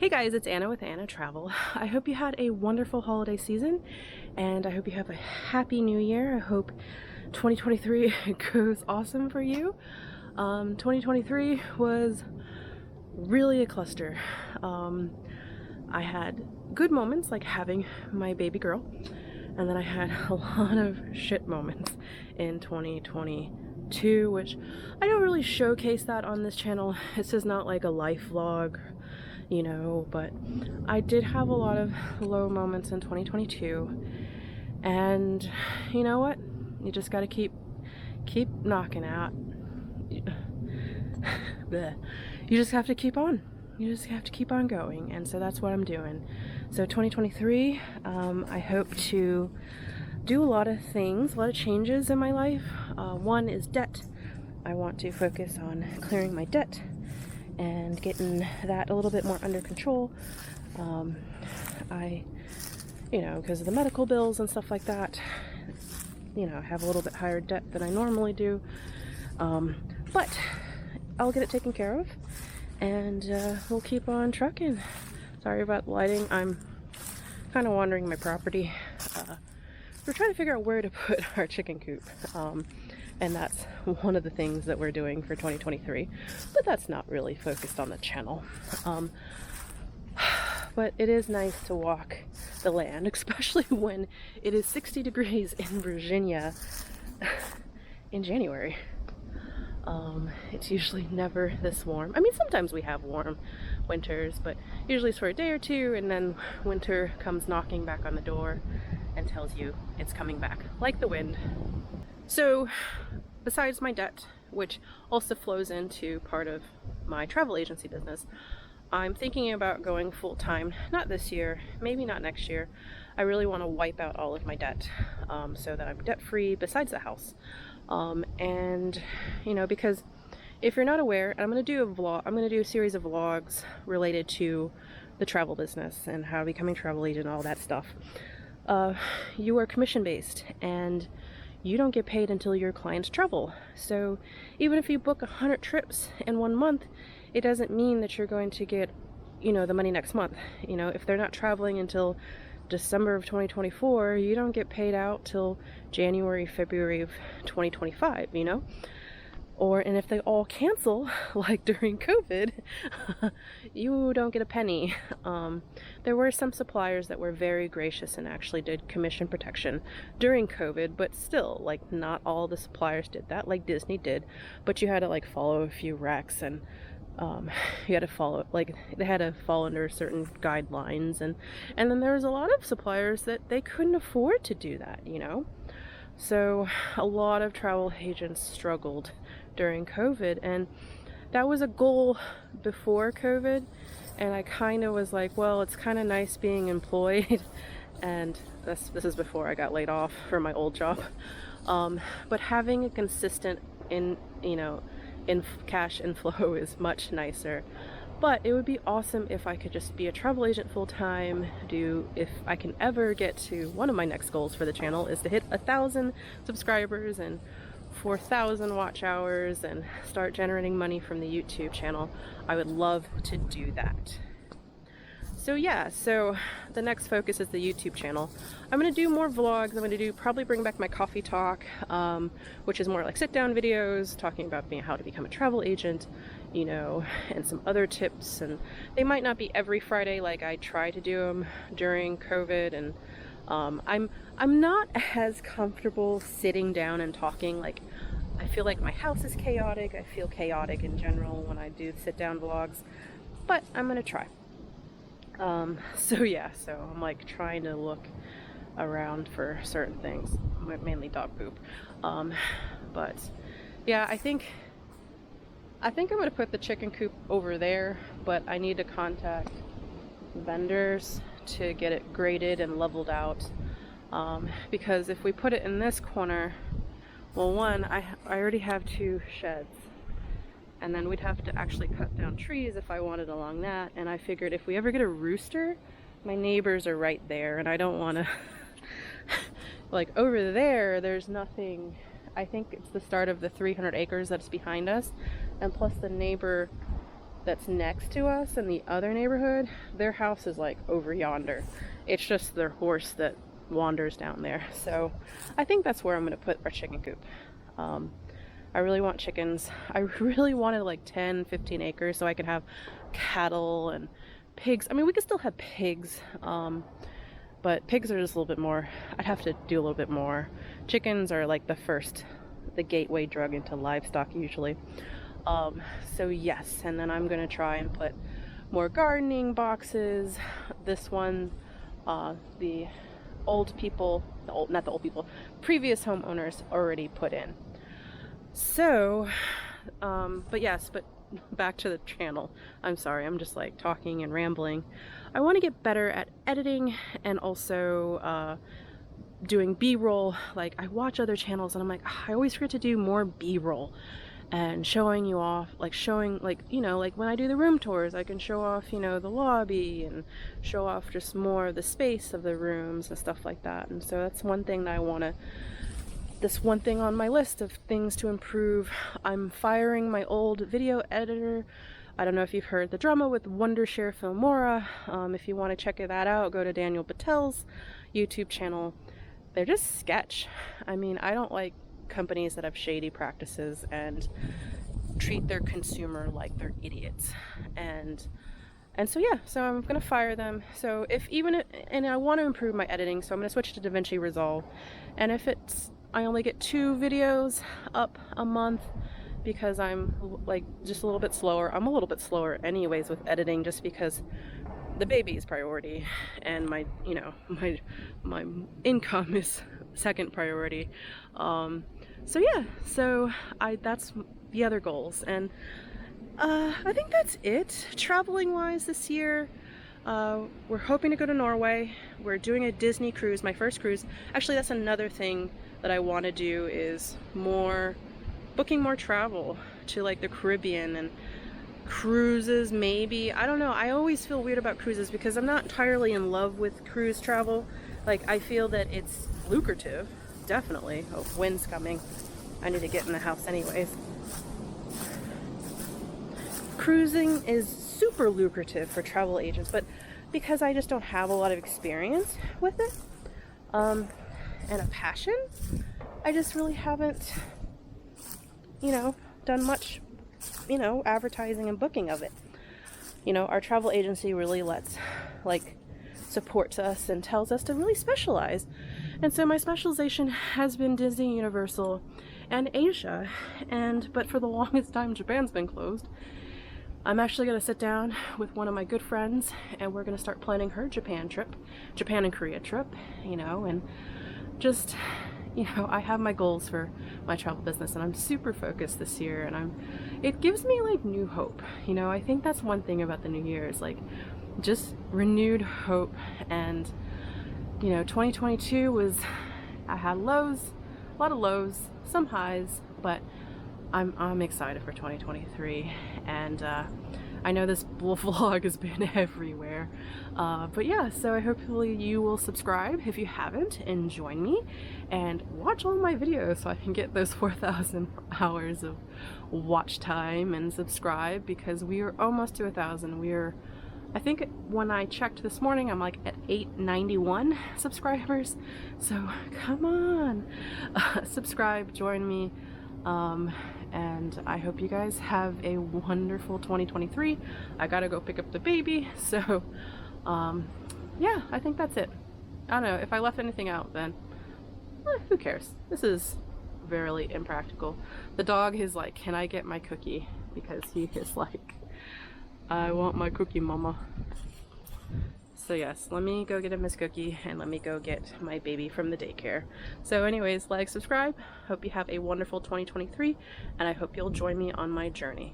Hey guys, it's Anna with Anna Travel. I hope you had a wonderful holiday season and I hope you have a happy new year. I hope 2023 goes awesome for you. 2023 was really a cluster. I had good moments like having my baby girl, and then I had a lot of shit moments in 2022, which I don't really showcase that on this channel. This is not like a life vlog, you know, but I did have a lot of low moments in 2022, and you know what? You just gotta keep knocking out. You just have to keep on. You just have to keep on going, and so that's what I'm doing. So 2023, I hope to do a lot of things, a lot of changes in my life. One is debt. I want to focus on clearing my debt and getting that a little bit more under control. Because of the medical bills and stuff like that, I have a little bit higher debt than I normally do. But I'll get it taken care of, and we'll keep on trucking. Sorry about lighting. I'm kind of wandering my property. We're trying to figure out where to put our chicken coop. And that's one of the things that we're doing for 2023, but that's not really focused on the channel. But it is nice to walk the land, especially when it is 60 degrees in Virginia in January. It's usually never this warm. I mean, sometimes we have warm winters, but usually it's for a day or two, and then winter comes knocking back on the door and tells you it's coming back, like the wind. So, besides my debt, which also flows into part of my travel agency business, I'm thinking about going full-time, not this year, maybe not next year. I really want to wipe out all of my debt, so that I'm debt-free besides the house. Because if you're not aware, I'm going to do a series of vlogs related to the travel business and how becoming a travel agent and all that stuff. You are commission-based, and you don't get paid until your clients travel. So even if you book 100 trips in 1 month, it doesn't mean that you're going to get, the money next month. If they're not traveling until December of 2024, you don't get paid out till January, February of 2025, and if they all cancel, like during COVID, you don't get a penny. There were some suppliers that were very gracious and actually did commission protection during COVID, but still, like, not all the suppliers did that, like Disney did. But you had to, follow a few recs, and you had to follow, they had to fall under certain guidelines, and then there was a lot of suppliers that they couldn't afford to do that, So a lot of travel agents struggled during COVID, and that was a goal before COVID, and I kind of was like, well, it's kind of nice being employed, and this is before I got laid off from my old job, but having a consistent in cash inflow is much nicer. But it would be awesome if I could just be a travel agent full-time. If I can ever get to, one of my next goals for the channel is to hit 1,000 subscribers and 4,000 watch hours and start generating money from the YouTube channel. I would love to do that. So yeah, so the next focus is the YouTube channel. I'm going to do more vlogs. I'm going to probably bring back my coffee talk, which is more like sit-down videos talking about how to become a travel agent, and some other tips. And they might not be every Friday like I try to do them during COVID. And I'm not as comfortable sitting down and talking. I feel like my house is chaotic. I feel chaotic in general when I do sit-down vlogs, but I'm going to try. So I'm trying to look around for certain things, mainly dog poop. But yeah, I think I'm going to put the chicken coop over there, but I need to contact vendors to get it graded and leveled out. Because if we put it in this corner, well, one, I already have 2 sheds. And then we'd have to actually cut down trees if I wanted along that. And I figured if we ever get a rooster, my neighbors are right there, and I don't want to, over there's nothing. I think it's the start of the 300 acres that's behind us. And plus the neighbor that's next to us in the other neighborhood, their house is like over yonder. It's just their horse that wanders down there. So I think that's where I'm going to put our chicken coop. I really want chickens. I really wanted like 10, 15 acres so I could have cattle and pigs. I mean, we could still have pigs, but pigs are just a little bit more. I'd have to do a little bit more. Chickens are like the gateway drug into livestock usually. So yes, and then I'm gonna try and put more gardening boxes. This one, the old people, not the old people, previous homeowners already put in. So, but yes, but back to the channel. I'm sorry, I'm just like talking and rambling. I want to get better at editing and also doing B-roll. Like, I watch other channels and I'm like, I always forget to do more B-roll and showing you off, like showing, like, you know, like when I do the room tours, I can show off, you know, the lobby and show off just more of the space of the rooms and stuff like that. And so that's one thing that I want to, this one thing on my list of things to improve. I'm firing my old video editor. I don't know if you've heard the drama with Wondershare Filmora. If you want to check that out, go to Daniel Patel's YouTube channel. They're just sketch. I mean, I don't like companies that have shady practices and treat their consumer like they're idiots. And so yeah, so I'm gonna fire them. So and I want to improve my editing, so I'm gonna switch to DaVinci Resolve. And if I only get 2 videos up a month because I'm like just a little bit slower. I'm a little bit slower anyways with editing just because the baby is priority and my, you know, my income is second priority. So yeah, so that's the other goals, and I think that's it. Traveling wise this year, we're hoping to go to Norway. We're doing a Disney cruise, my first cruise. Actually, that's another thing that I want to do, is booking more travel to like the Caribbean and cruises maybe. I don't know, I always feel weird about cruises because I'm not entirely in love with cruise travel. Like, I feel that it's lucrative, definitely. Oh, wind's coming. I need to get in the house anyways. Cruising is super lucrative for travel agents, but because I just don't have a lot of experience with it, and a passion, I just really haven't, you know, done much, you know, advertising and booking of it. You know, our travel agency really supports us and tells us to really specialize. And so my specialization has been Disney, Universal, and Asia. But for the longest time, Japan's been closed. I'm actually going to sit down with one of my good friends and we're going to start planning her Japan and Korea trip, you know, and just, you know, I have my goals for my travel business and I'm super focused this year, and it gives me like new hope. You know, I think that's one thing about the new year is like just renewed hope. And you know, 2022 I had lows, a lot of lows, some highs, but I'm excited for 2023. And I know this vlog has been everywhere, but yeah, so hopefully you will subscribe if you haven't and join me and watch all my videos so I can get those 4,000 hours of watch time, and subscribe because we are almost to 1,000. I think when I checked this morning, I'm like at 891 subscribers. So come on, subscribe, join me. And I hope you guys have a wonderful 2023. I gotta go pick up the baby. So, yeah, I think that's it. I don't know, if I left anything out, then who cares? This is very impractical. The dog is like, can I get my cookie? Because he is like, I want my cookie, mama. So yes, let me go get him his cookie and let me go get my baby from the daycare. So anyways, like, subscribe. Hope you have a wonderful 2023 and I hope you'll join me on my journey.